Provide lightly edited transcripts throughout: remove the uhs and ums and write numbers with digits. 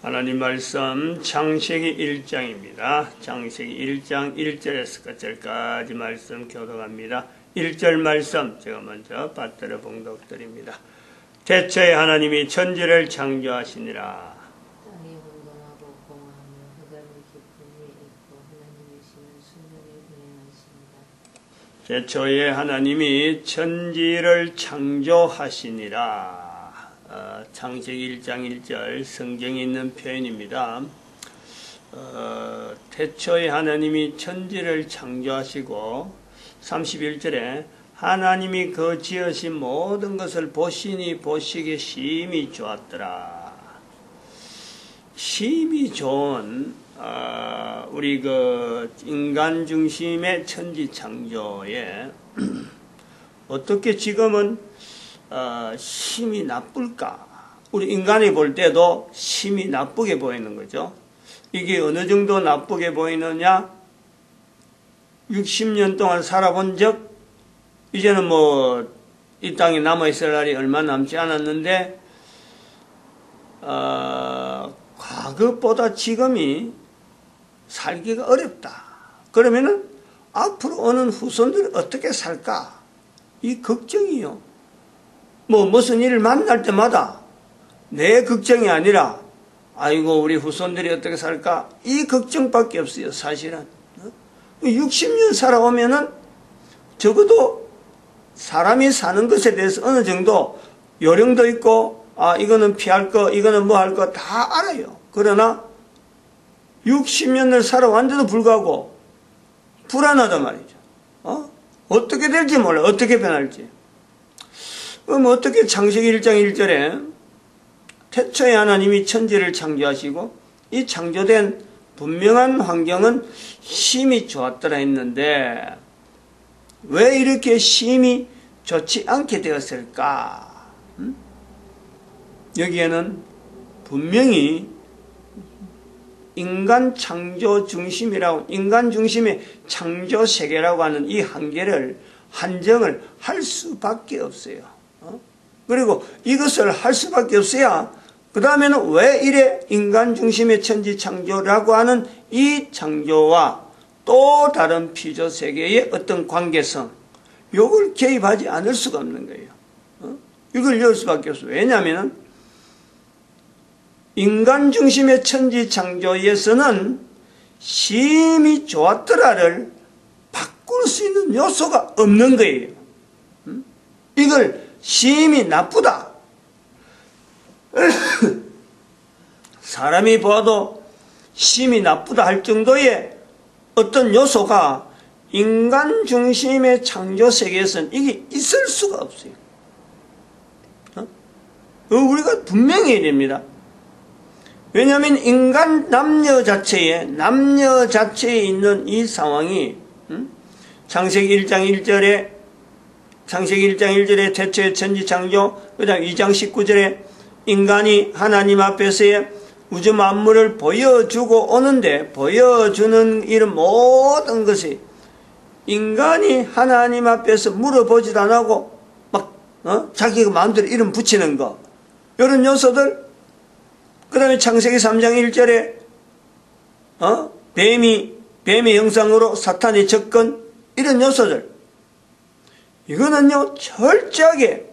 하나님 말씀 창세기 1장입니다. 창세기 1장 1절에서 끝절까지 말씀 교독합니다. 1절 말씀 제가 먼저 받들어 봉독드립니다. 태초에 하나님이 천지를 창조하시니라. 땅이 혼돈하고 공허하며 흑암이 깊은 위에 있고 하나님의 신은 수면을 운행하신다. 태초에 하나님이 천지를 창조하시니라. 창세기 1장 1절 성경에 있는 표현입니다. 태초에 하나님이 천지를 창조하시고 31절에 하나님이 그 지으신 모든 것을 보시니 보시기에 심히 좋았더라. 심히 좋은 우리 그 인간 중심의 천지 창조에 어떻게 지금은 심히 나쁠까? 우리 인간이 볼 때도 심히 나쁘게 보이는 거죠. 이게 어느 정도 나쁘게 보이느냐? 60년 동안 살아본 적, 이제는 뭐 이 땅에 남아있을 날이 얼마 남지 않았는데 과거보다 지금이 살기가 어렵다. 그러면은 앞으로 오는 후손들이 어떻게 살까? 이 걱정이요. 무슨 일을 만날 때마다 내 걱정이 아니라 아이고 우리 후손들이 어떻게 살까? 이 걱정밖에 없어요. 사실은 60년 살아오면은 적어도 사람이 사는 것에 대해서 어느 정도 요령도 있고 이거는 피할 거 이거는 뭐 할 거 다 알아요. 그러나 60년을 살아왔는데도 불구하고 불안하단 말이죠. 어떻게 될지 몰라. 어떻게 변할지. 그럼 어떻게 창세기 1장 1절에 태초에 하나님이 천지를 창조하시고 이 창조된 분명한 환경은 심히 좋았더라 했는데 왜 이렇게 심히 좋지 않게 되었을까? 여기에는 분명히 인간 창조 중심이라고, 인간 중심의 창조 세계라고 하는 이 한정을 할 수밖에 없어요. 그리고 이것을 할 수밖에 없어야 그 다음에는 왜 이래 인간 중심의 천지 창조라고 하는 이 창조와 또 다른 피조 세계의 어떤 관계성, 이걸 개입하지 않을 수가 없는 거예요. 이걸 열 수밖에 없어요. 왜냐하면 인간 중심의 천지 창조에서는 심히 좋았더라를 바꿀 수 있는 요소가 없는 거예요. 이걸 심히 나쁘다. 사람이 봐도 심히 나쁘다 할 정도의 어떤 요소가 인간 중심의 창조 세계에서는 이게 있을 수가 없어요. 우리가 분명히 해야 됩니다. 왜냐하면 인간 남녀 자체에 있는 이 상황이 창세기 1장 1절에 태초에 천지 창조, 그 다음 2장 19절에 인간이 하나님 앞에서의 우주 만물을 보여주고 오는데 보여주는 이런 모든 것이 인간이 하나님 앞에서 물어보지도 안 하고 자기가 마음대로 이름 붙이는 거, 이런 요소들. 그 다음에 창세기 3장 1절에 뱀의 형상으로 사탄의 접근, 이런 요소들. 이거는요, 철저하게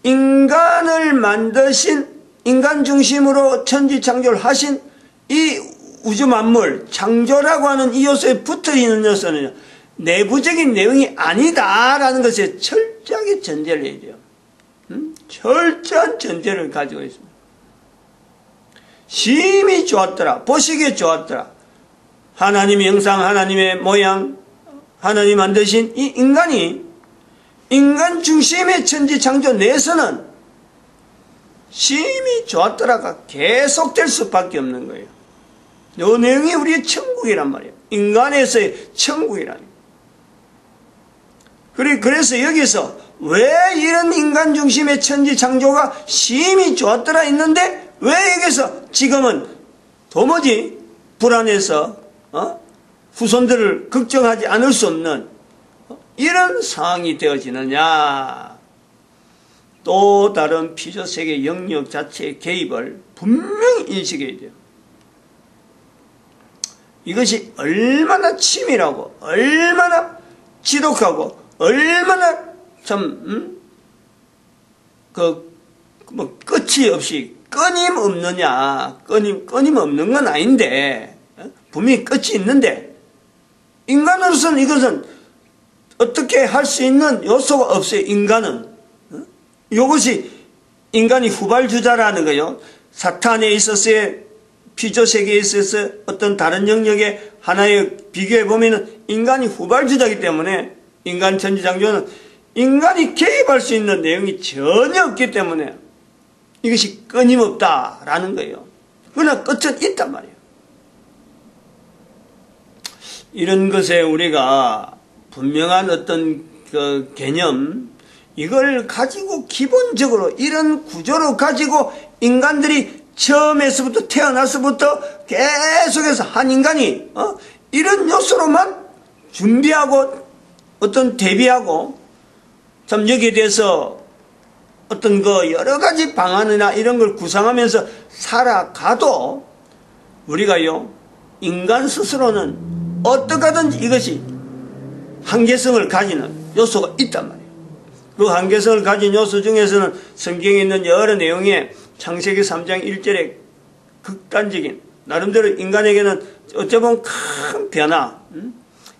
인간을 만드신, 인간 중심으로 천지 창조를 하신 이 우주 만물, 창조라고 하는 이 요소에 붙어 있는 요소는요, 내부적인 내용이 아니다라는 것에 철저하게 전제를 해야 돼요. 철저한 전제를 가지고 있습니다. 심히 좋았더라. 보시기에 좋았더라. 하나님의 형상, 하나님의 모양, 하나님 만드신 이 인간이 인간 중심의 천지 창조 내에서는 심히 좋았더라가 계속될 수밖에 없는 거예요. 이 내용이 우리의 천국이란 말이에요. 인간에서의 천국이란. 그래서 여기서 왜 이런 인간 중심의 천지 창조가 심히 좋았더라 했는데 왜 여기서 지금은 도무지 불안해서 후손들을 걱정하지 않을 수 없는 이런 상황이 되어지느냐? 또 다른 피조세계 영역 자체의 개입을 분명히 인식해야 돼요. 이것이 얼마나 치밀하고 얼마나 지독하고 얼마나 참 끝이 없이 끊임없느냐. 끊임없는 건 아닌데 분명히 끝이 있는데 인간으로서는 이것은 어떻게 할 수 있는 요소가 없어요. 인간은. 이것이 인간이 후발주자라는 거예요. 사탄에 있어서의 피조세계에 있어서 어떤 다른 영역에 하나의 비교해 보면은 인간이 후발주자이기 때문에 인간 천지창조는 인간이 개입할 수 있는 내용이 전혀 없기 때문에 이것이 끊임없다라는 거예요. 그러나 끝은 있단 말이에요. 이런 것에 우리가 분명한 어떤 그 개념, 이걸 가지고 기본적으로 이런 구조로 가지고 인간들이 처음에서부터 태어나서부터 계속해서 한 인간이 이런 요소로만 준비하고 어떤 대비하고 참 여기에 대해서 어떤 그 여러 가지 방안이나 이런 걸 구상하면서 살아가도 우리가요 인간 스스로는 어떻게든지 이것이 한계성을 가지는 요소가 있단 말이에요. 그 한계성을 가진 요소 중에서는 성경에 있는 여러 내용에 창세기 3장 1절에 극단적인 나름대로 인간에게는 어쩌면 큰 변화,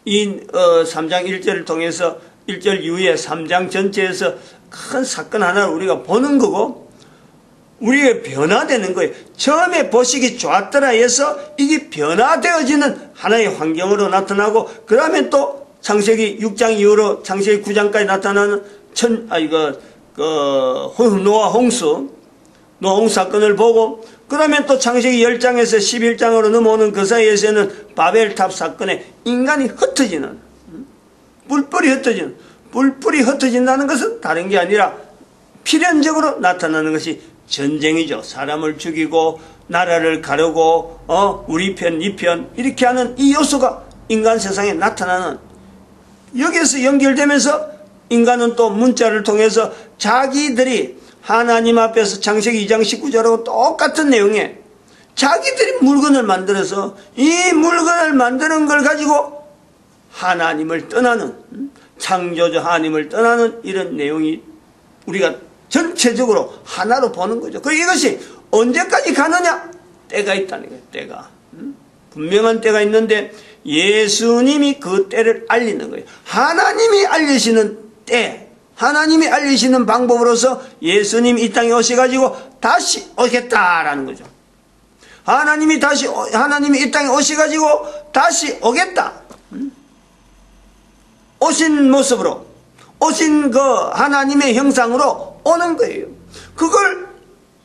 이 3장 1절을 통해서 1절 이후에 3장 전체에서 큰 사건 하나를 우리가 보는 거고 우리가 변화되는 거예요. 처음에 보시기 좋았더라 해서 이게 변화되어지는 하나의 환경으로 나타나고 그 다음에 또 창세기 6장 이후로 창세기 9장까지 나타나는 노아 홍수 사건을 보고 그러면 또 창세기 10장에서 11장으로 넘어오는 그 사이에서는 바벨탑 사건에 인간이 흩어지는 뿔뿔이 흩어진다는 것은 다른 게 아니라 필연적으로 나타나는 것이 전쟁이죠. 사람을 죽이고 나라를 가르고 우리 편, 니 편 이렇게 하는 이 요소가 인간 세상에 나타나는 여기에서 연결되면서 인간은 또 문자를 통해서 자기들이 하나님 앞에서 창세기 2장 19절하고 똑같은 내용에 자기들이 물건을 만들어서 이 물건을 만드는 걸 가지고 하나님을 떠나는 창조주 하나님을 떠나는 이런 내용이 우리가 전체적으로 하나로 보는 거죠. 그리고 이것이 언제까지 가느냐? 때가 있다는 거예요. 때가. 분명한 때가 있는데 예수님이 그 때를 알리는 거예요. 하나님이 알리시는 때, 하나님이 알리시는 방법으로서 예수님이 이 땅에 오셔가지고 다시 오겠다라는 거죠. 하나님이 이 땅에 오셔가지고 다시 오겠다. 오신 모습으로, 오신 그 하나님의 형상으로 오는 거예요. 그걸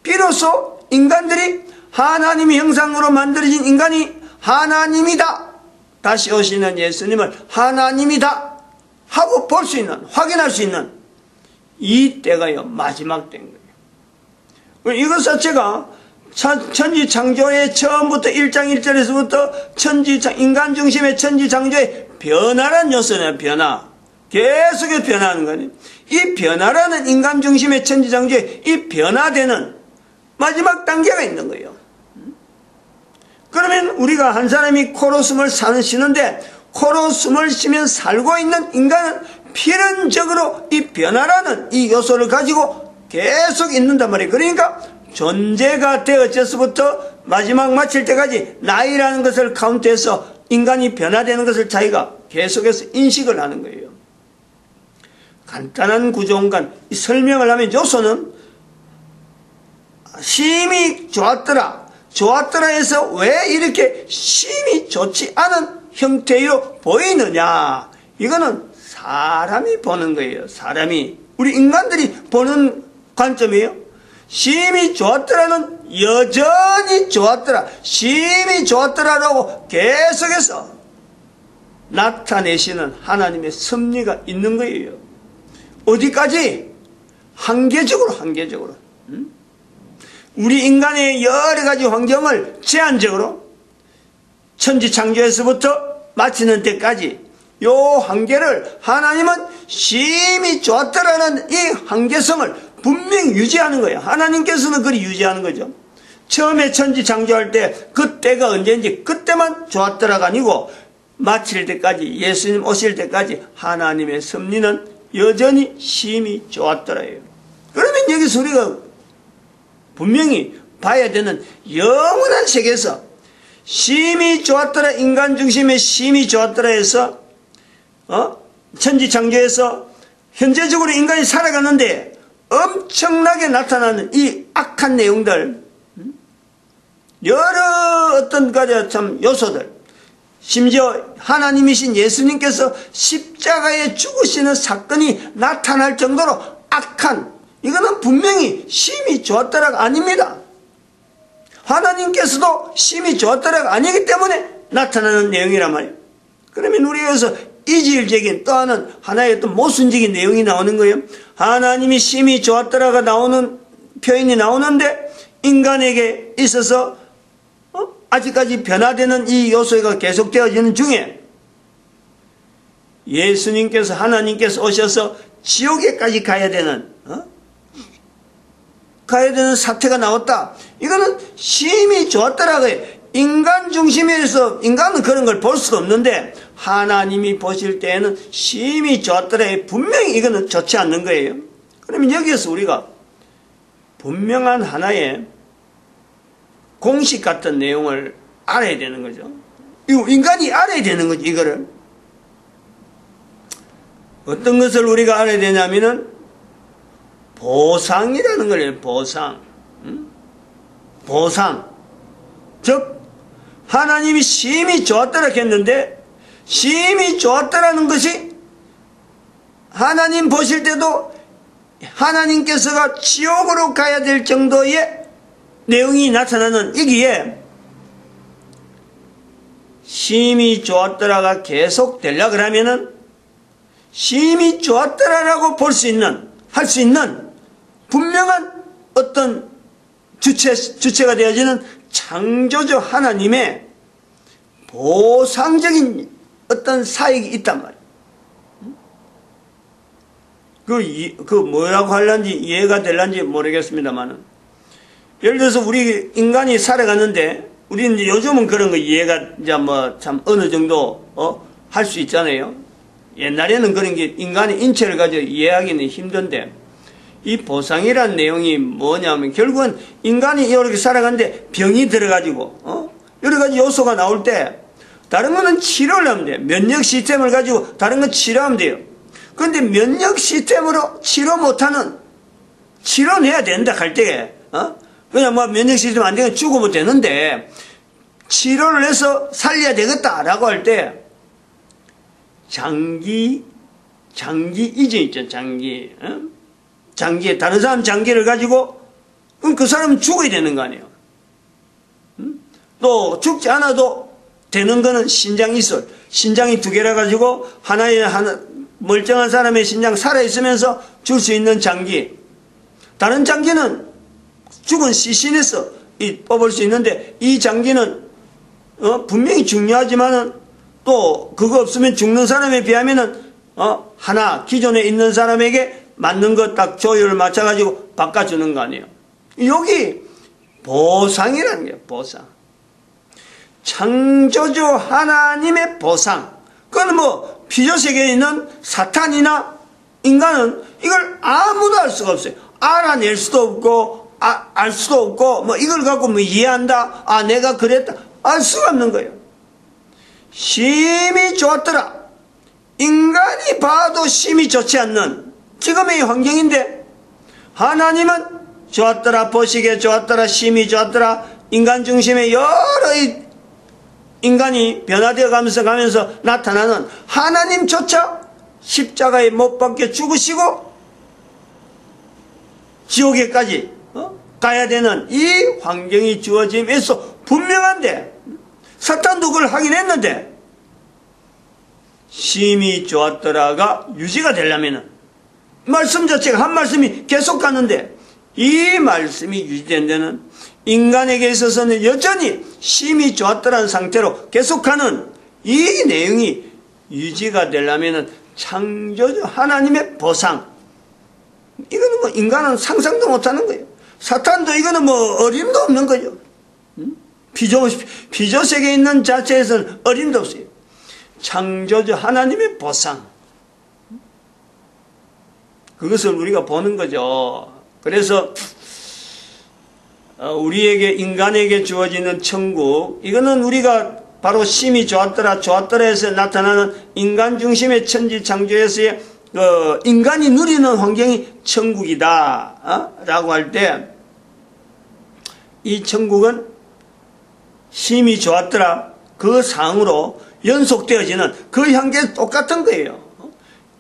비로소 인간들이 하나님의 형상으로 만들어진 인간이 하나님이다. 다시 오시는 예수님을 하나님이다 하고 볼 수 있는, 확인할 수 있는 이 때가요 마지막 때인 거예요. 이것 자체가 천지창조의 처음부터 1장 1절에서부터 인간 중심의 천지창조의 변화라는 요소네요. 변화. 계속해서 변화하는 거예요. 이 변화라는 인간 중심의 천지창조의 이 변화되는 마지막 단계가 있는 거예요. 그러면 우리가 한 사람이 코로 숨을 쉬는데 코로 숨을 쉬면 살고 있는 인간은 필연적으로 이 변화라는 이 요소를 가지고 계속 있는단 말이에요. 그러니까 존재가 되어져서부터 마지막 마칠 때까지 나이라는 것을 카운트해서 인간이 변화되는 것을 자기가 계속해서 인식을 하는 거예요. 간단한 구조공간 이 설명을 하면 요소는 심히 좋았더라 해서 왜 이렇게 심히 좋지 않은 형태로 보이느냐, 이거는 사람이 보는 거예요. 사람이, 우리 인간들이 보는 관점이에요. 심히 좋았더라는 여전히 좋았더라, 심히 좋았더라라고 계속해서 나타내시는 하나님의 섭리가 있는 거예요. 어디까지? 한계적으로. 우리 인간의 여러 가지 환경을 제한적으로 천지창조에서부터 마치는 때까지 요 한계를 하나님은 심히 좋았더라는 이 한계성을 분명히 유지하는 거예요. 하나님께서는 그리 유지하는 거죠. 처음에 천지 창조할 때 그때가 언제인지 그때만 좋았더라가 아니고 마칠 때까지, 예수님 오실 때까지 하나님의 섭리는 여전히 심히 좋았더라예요. 그러면 여기서 우리가 분명히 봐야 되는 영원한 세계에서 심히 좋았더라, 인간 중심의 심히 좋았더라 해서 천지 창조에서 현재적으로 인간이 살아가는데 엄청나게 나타나는 이 악한 내용들, 여러 어떤 가지 참 요소들, 심지어 하나님이신 예수님께서 십자가에 죽으시는 사건이 나타날 정도로 악한, 이거는 분명히 심히 좋았더라가 아닙니다. 하나님께서도 심히 좋았더라가 아니기 때문에 나타나는 내용이란 말이에요. 그러면 우리가 여기서 이질적인 또 하나의 어떤 모순적인 내용이 나오는 거예요. 하나님이 심히 좋았더라가 나오는 표현이 나오는데 인간에게 있어서 아직까지 변화되는 이 요소가 계속되어지는 중에 예수님께서, 하나님께서 오셔서 지옥에까지 가야 되는 사태가 나왔다. 이거는 심히 좋았더라고 해요. 인간 중심에서 인간은 그런 걸 볼 수가 없는데 하나님이 보실 때에는 심히 좋았더라. 분명히 이거는 좋지 않는 거예요. 그러면 여기에서 우리가 분명한 하나의 공식 같은 내용을 알아야 되는 거죠. 인간이 알아야 되는 거죠. 이거를 어떤 것을 우리가 알아야 되냐면은 보상이라는 거예요. 보상. 보상. 즉 하나님이 심히 좋았더라 했는데 심히 좋았더라는 것이 하나님 보실 때도 하나님께서가 지옥으로 가야 될 정도의 내용이 나타나는 여기에 심히 좋았더라가 계속 되려고 하면은 심히 좋았더라라고 볼 수 있는, 할 수 있는 분명한 어떤 주체가 되어지는 창조주 하나님의 보상적인 어떤 사역이 있단 말이에요. 그 뭐라고 하려는지 이해가 될런지 모르겠습니다만은, 예를 들어서 우리 인간이 살아가는데 우리는 이제 요즘은 그런 거 이해가 이제 뭐 참 어느 정도 할 수 있잖아요. 옛날에는 그런 게 인간의 인체를 가지고 이해하기는 힘든데, 이 보상이라는 내용이 뭐냐면 결국은 인간이 이렇게 살아가는데 병이 들어가지고 여러 가지 요소가 나올 때 다른 거는 치료를 하면 돼요. 면역 시스템을 가지고 다른 건 치료하면 돼요. 그런데 면역 시스템으로 치료 못하는, 치료는 해야 된다 할 때에 그냥 뭐 면역 시스템 안 되면 죽으면 되는데 치료를 해서 살려야 되겠다라고 할 때 장기 이전 있죠. 장기에 다른 사람 장기를 가지고 그럼 그 사람은 죽어야 되는 거 아니에요. 또 죽지 않아도 되는 거는 신장이술, 신장이 두 개라 가지고 하나 멀쩡한 사람의 신장 살아 있으면서 줄 수 있는 장기, 다른 장기는 죽은 시신에서 뽑을 수 있는데 이 장기는 분명히 중요하지만은 또 그거 없으면 죽는 사람에 비하면은 하나 기존에 있는 사람에게 맞는 것 딱 조율을 맞춰가지고 바꿔주는 거 아니에요. 여기 보상이라는 게 보상. 창조주 하나님의 보상. 그건 뭐 피조세계에 있는 사탄이나 인간은 이걸 아무도 알 수가 없어요. 알아낼 수도 없고 알 수도 없고 뭐 이걸 갖고 뭐 이해한다, 내가 그랬다, 알 수가 없는 거예요. 심히 좋았더라. 인간이 봐도 심히 좋지 않는 지금의 환경인데 하나님은 좋았더라, 보시기에 좋았더라, 심히 좋았더라. 인간 중심의 여러 인간이 변화되어 가면서 나타나는 하나님조차 십자가에 못 박혀 죽으시고 지옥에까지 가야 되는 이 환경이 주어짐에서 분명한데 사탄도 그걸 하긴 했는데 심히 좋았더라가 유지가 되려면은 말씀 자체가 한 말씀이 계속 가는데 이 말씀이 유지된 데는 인간에게 있어서는 여전히 심히 좋았더라는 상태로 계속하는 이 내용이 유지가 되려면은 창조주 하나님의 보상, 이거는 뭐 인간은 상상도 못하는 거예요. 사탄도 이거는 뭐 어림도 없는 거죠. 피조 세계에 있는 자체에서는 어림도 없어요. 창조주 하나님의 보상, 그것을 우리가 보는 거죠. 그래서 우리에게, 인간에게 주어지는 천국, 이거는 우리가 바로 심히 좋았더라 해서 나타나는 인간 중심의 천지 창조에서의 인간이 누리는 환경이 천국이다 라고 할 때, 이 천국은 심히 좋았더라 그 상으로 연속되어지는 그 향기는 똑같은 거예요.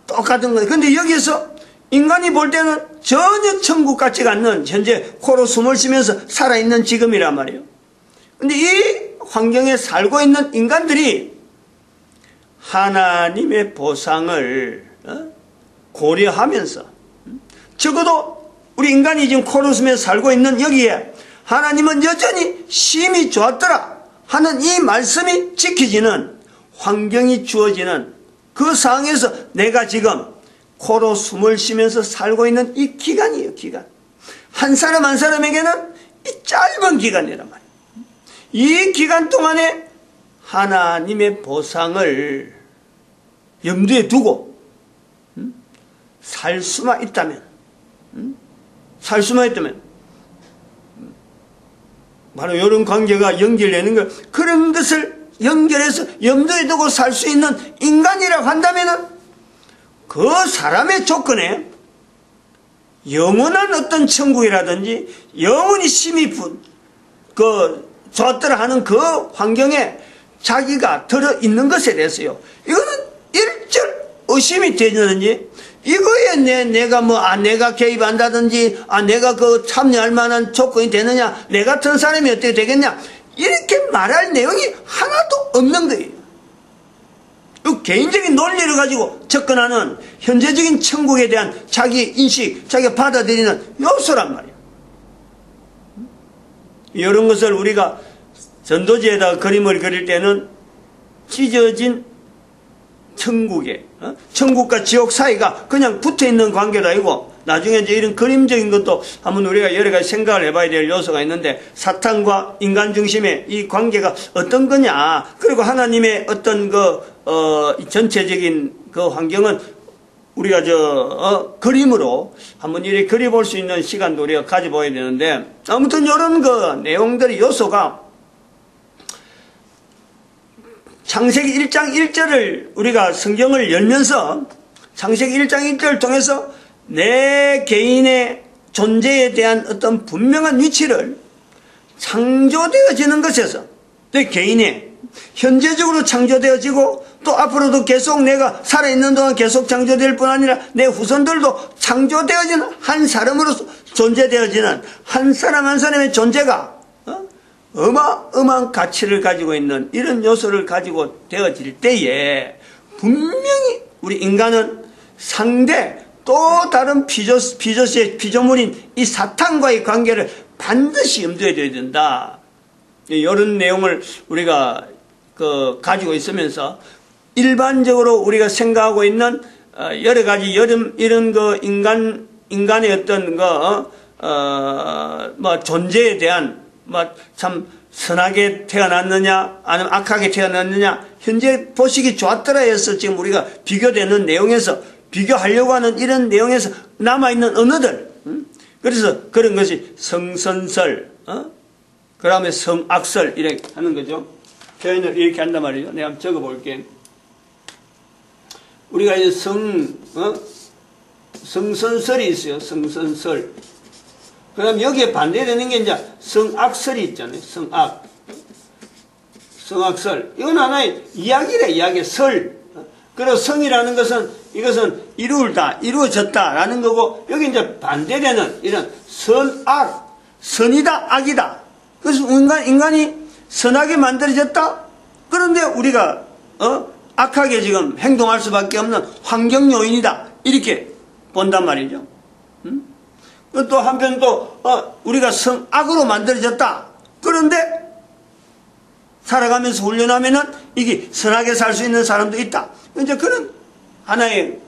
똑같은 거예요. 근데 여기서 인간이 볼 때는 전혀 천국 같지가 않는, 현재 코로 숨을 쉬면서 살아있는 지금이란 말이에요. 근데 이 환경에 살고 있는 인간들이 하나님의 보상을 고려하면서, 적어도 우리 인간이 지금 코로 숨면서 살고 있는 여기에 하나님은 여전히 심히 좋았더라 하는 이 말씀이 지켜지는 환경이 주어지는 그 상황에서 내가 지금 코로 숨을 쉬면서 살고 있는 이 기간이에요. 기간. 한 사람 한 사람에게는 이 짧은 기간이란 말이에요. 이 기간 동안에 하나님의 보상을 염두에 두고 살 수만 있다면, 바로 이런 관계가 연결되는 거, 그런 것을 연결해서 염두에 두고 살 수 있는 인간이라고 한다면은 그 사람의 조건에 영원한 어떤 천국이라든지 영원히 심히 좋았더라 하는 그 환경에 자기가 들어있는 것에 대해서요, 이거는 일절 의심이 되든지, 이거에 내가 개입한다든지, 내가 참여할 만한 조건이 되느냐, 내 같은 사람이 어떻게 되겠냐, 이렇게 말할 내용이 하나도 없는 거예요. 이 개인적인 논리를 가지고 접근하는 현재적인 천국에 대한 자기 인식, 자기가 받아들이는 요소란 말이에요. 이런 것을 우리가 전도지에다가 그림을 그릴 때는 찢어진 천국에, 천국과 지옥 사이가 그냥 붙어있는 관계도 아니고, 나중에 이제 이런 그림적인 것도 한번 우리가 여러 가지 생각을 해봐야 될 요소가 있는데, 사탄과 인간 중심의 이 관계가 어떤 거냐, 그리고 하나님의 어떤 전체적인 그 환경은 우리가 그림으로 한번 이렇게 그려볼 수 있는 시간도 우리가 가져봐야 되는데, 아무튼 이런 내용들의 요소가 창세기 1장 1절을 우리가 성경을 열면서 창세기 1장 1절을 통해서 내 개인의 존재에 대한 어떤 분명한 위치를 창조되어지는 것에서 내 개인이 현재적으로 창조되어지고, 또 앞으로도 계속 내가 살아있는 동안 계속 창조될 뿐 아니라 내 후손들도 창조되어지는 한 사람으로서 존재되어지는 한 사람 한 사람의 존재가 어마어마한 가치를 가지고 있는 이런 요소를 가지고 되어질 때에, 분명히 우리 인간은 상대 또 다른 피조물인 이 사탄과의 관계를 반드시 염두에 둬야 된다. 이런 내용을 우리가 가지고 있으면서 일반적으로 우리가 생각하고 있는 여러 가지 이런 인간의 어떤 존재에 대한 참 선하게 태어났느냐 아니면 악하게 태어났느냐, 현재 보시기 좋았더라 해서 지금 우리가 비교되는 내용에서, 비교하려고 하는 이런 내용에서 남아있는 언어들, 그래서 그런 것이 성선설, 그 다음에 성악설 이렇게 하는 거죠. 표현을 이렇게 한단 말이죠. 내가 한번 적어볼게. 우리가 이제 성선설이 있어요. 성선설. 그 다음에 여기에 반대되는 게 이제 성악설이 있잖아요. 성악설. 이건 하나의 이야기래, 이야기, 설. 그리고 성이라는 것은 이것은 이루어졌다라는 거고, 여기 이제 반대되는 이런 선악, 선이다, 악이다. 그래서 인간이 선하게 만들어졌다? 그런데 우리가, 악하게 지금 행동할 수밖에 없는 환경 요인이다. 이렇게 본단 말이죠. 또 한편 또, 우리가 성악으로 만들어졌다. 그런데 살아가면서 훈련하면은 이게 선하게 살 수 있는 사람도 있다. 이제 그런 하나의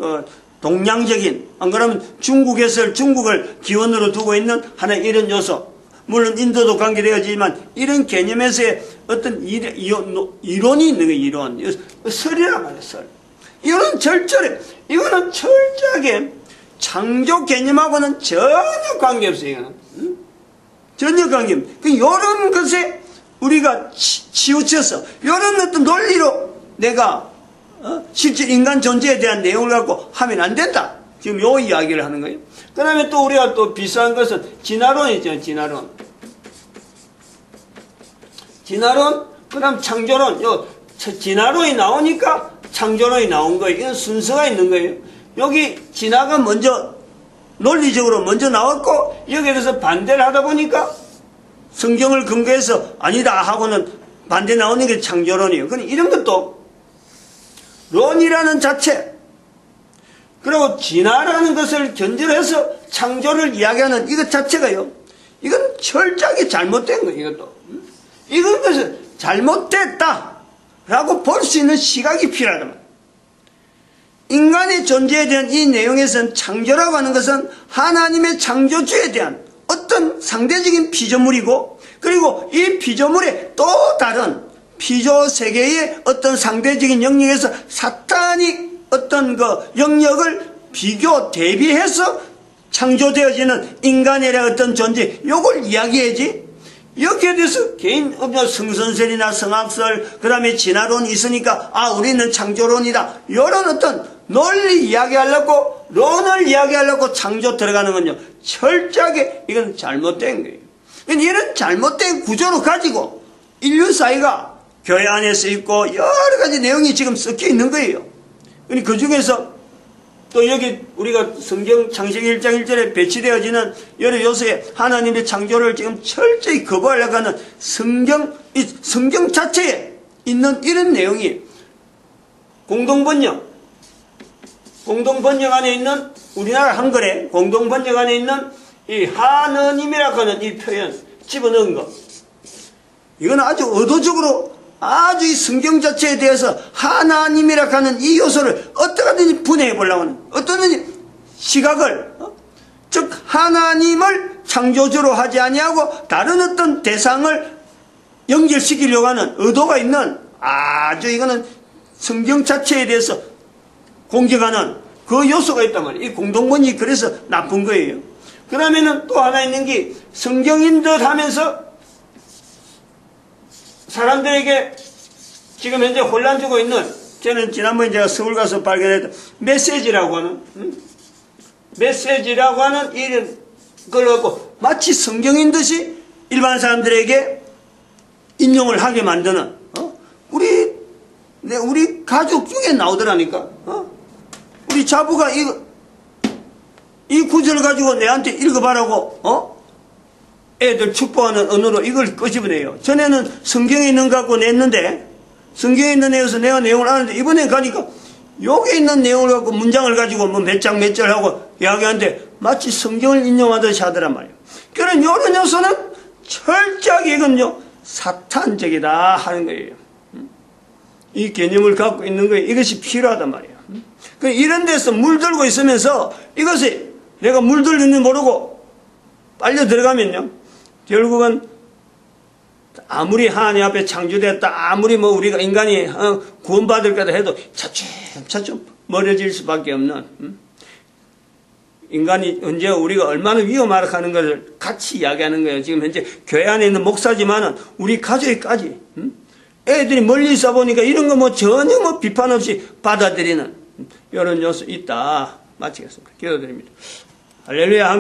동양적인, 안 그러면 중국을 기원으로 두고 있는 하나의 이런 요소, 물론 인도도 관계되어지지만 이런 개념에서의 어떤 이론이 있는 거예요. 이론. 설이란 말이에요. 설. 이거는 이거는 철저하게 창조 개념하고는 전혀 관계없어요. 이거는. 전혀 관계없어요. 이런 것에 우리가 치우쳐서 이런 어떤 논리로 내가 실제 인간 존재에 대한 내용을 갖고 하면 안 된다. 지금 요 이야기를 하는 거예요. 그 다음에 또 우리가 또 비슷한 것은 진화론이죠. 진화론, 그 다음 창조론. 진화론이 나오니까 창조론이 나온 거예요. 이건 순서가 있는 거예요. 여기 진화가 먼저 논리적으로 먼저 나왔고 여기에 대해서 반대를 하다 보니까 성경을 근거해서 아니다 하고는 반대 나오는 게 창조론이에요. 그럼 이런 것도 론이라는 자체, 그리고 진화라는 것을 견절해서 창조를 이야기하는 이것 자체가요, 이건 철저하게 잘못된 거예요. 이것도. 이것은 잘못됐다라고 볼 수 있는 시각이 필요하단 말이에요. 인간의 존재에 대한 이 내용에서는 창조라고 하는 것은 하나님의 창조주에 대한 어떤 상대적인 피조물이고, 그리고 이 피조물의 또 다른 피조 세계의 어떤 상대적인 영역에서 사탄이 어떤 그 영역을 대비해서 창조되어지는 인간이라는 어떤 존재, 요걸 이야기해야지. 여기에 대해서 개인 성선설이나 성악설, 그 다음에 진화론이 있으니까 우리는 창조론이다, 이런 어떤 논리 이야기하려고, 론을 이야기하려고 창조 들어가는 건요, 철저하게 이건 잘못된 거예요. 이런 잘못된 구조로 가지고 인류 사회가 교회 안에서 있고 여러 가지 내용이 지금 섞여 있는 거예요. 그 중에서 또 여기 우리가 성경 창세기 1장 1절에 배치되어지는 여러 요소에 하나님의 창조를 지금 철저히 거부하려고 하는 성경 자체에 있는 이런 내용이 공동번역 안에 있는, 우리나라 한글에 공동번역 안에 있는 이 하느님이라고 하는 이 표현 집어넣은 것, 이건 아주 의도적으로 아주 이 성경 자체에 대해서 하나님이라고 하는 이 요소를 어떻게든지 분해해 보려고 하는, 어떤 시각을, 즉 하나님을 창조주로 하지 아니하고 다른 어떤 대상을 연결시키려고 하는 의도가 있는, 아주 이거는 성경 자체에 대해서 공격하는 그 요소가 있단 말이에요. 이 공동번역이 그래서 나쁜 거예요. 그 다음에는 또 하나 있는 게, 성경인 듯 하면서 사람들에게 지금 현재 혼란 주고 있는, 저는 지난번에 제가 서울 가서 발견했던 메시지라고 하는 이런 걸 갖고 마치 성경인 듯이 일반 사람들에게 인용을 하게 만드는, 우리 가족 중에 나오더라니까. 우리 자부가 이 구절을 가지고 내한테 읽어봐라고, 애들 축복하는 언어로 이걸 끄집어내요. 전에는 성경에 있는 거 갖고 냈는데, 성경에 있는 내용에서 내가 내용을 아는데, 이번에 가니까 여기 있는 내용을 갖고 문장을 가지고 뭐 몇 장 몇 절 하고 이야기하는데 마치 성경을 인용하듯이 하더란 말이에요. 그런 이런 요소는 철저하게 이건요, 사탄적이다 하는 거예요. 이 개념을 갖고 있는 거예요. 이것이 필요하단 말이에요. 이런 데서 물들고 있으면서 이것이 내가 물들는지 모르고 빨려 들어가면요, 결국은 아무리 하나님 앞에 창조됐다, 아무리 뭐 우리가 인간이 구원받을 거다 해도 차츰 멀어질 수밖에 없는, 인간이 언제 우리가 얼마나 위험하다 하는 것을 같이 이야기하는 거예요. 지금 현재 교회 안에 있는 목사지만은 우리 가족까지, 애들이 멀리 있어 보니까 이런 거 뭐 전혀 뭐 비판 없이 받아들이는 이런 요소 있다. 마치겠습니다. 기도드립니다. 할렐루야.